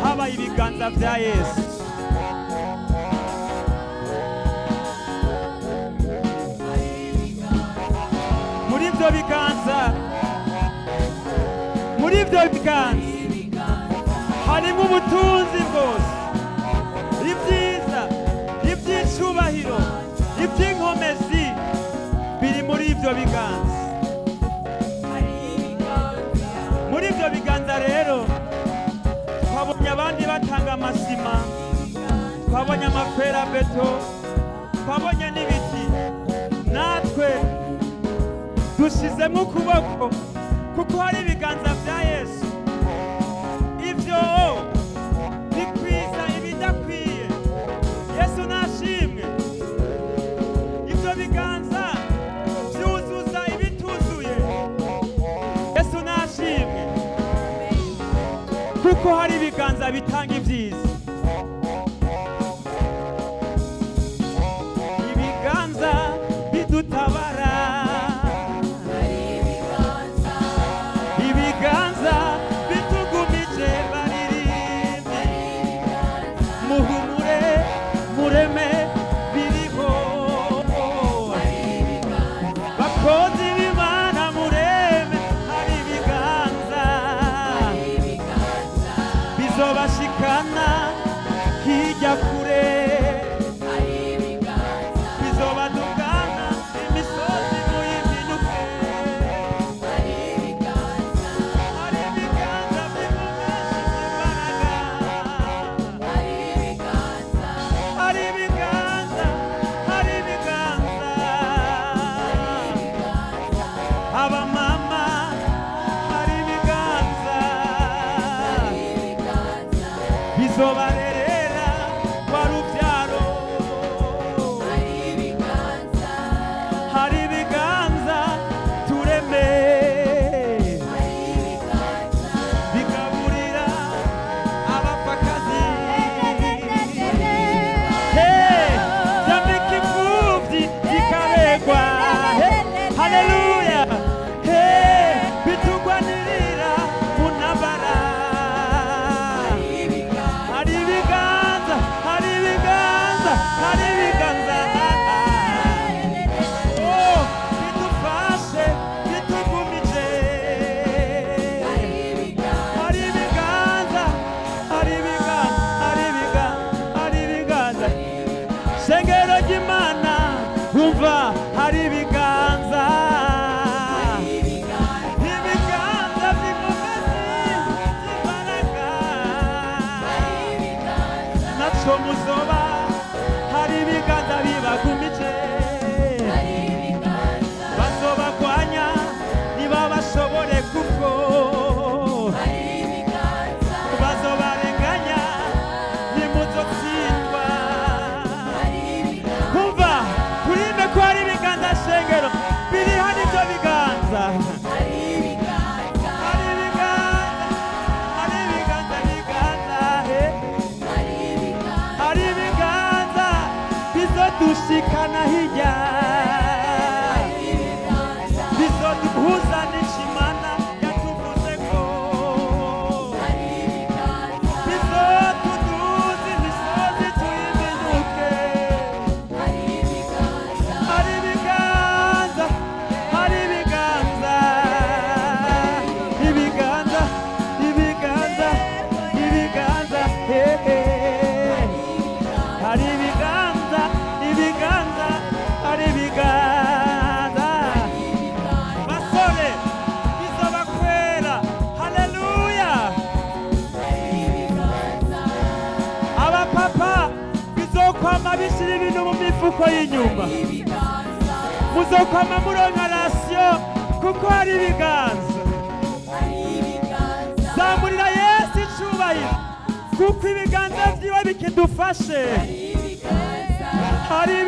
habaye ibiganza vya Yesu. Muri ibyo biganza harimo ubutunzi bwose, ibyiza, iby'icubahiro, iby'inkomezi biri muri ibyo biganza. Muri ibyo biganza rero twabonye abandi batanga amasima, twabonye amaferabeto, twabonye n'ibiti. Natwe dushizemo ukuboko kuko hari ibiganza vya Yesu. Ibyo bikwiza ibidakwiye. Yesu nashimwe. Ibyo biganza byuzuza ibituzuye. Yesu nashimwe. Kuko hari ibiganza bitanga ibyiza. Ibiganza bidutabara. Ibiganza bitugumije baririmbe. Muhumure mureme biriho. Bakozi b'Imana mureme hari ibiganza bizobashikana shengero ry'Imana umva hari ibiganza naco muzoba hari ibiganza bibagumije bazobakwanya niba bashobore kuko bazobarenganya nimuzotsindwa kumva kurimbe ko hari ibiganza shengero biri hano ivyo biganza dushikana hirya bizoduhuza n'Imana yatuvuze ko bizotuduza imisozi tuyimenyuke hari ibiganza hari ibiganza basore bizobakwera haleluya abapapa bizokwama bishira ibintu mu mifuko y'inyuma muzokwama muronka rasiyo kuko hari ibiganza zamurira Yesu icubahiro kuko ibiganza vyiwe bikidufashe hari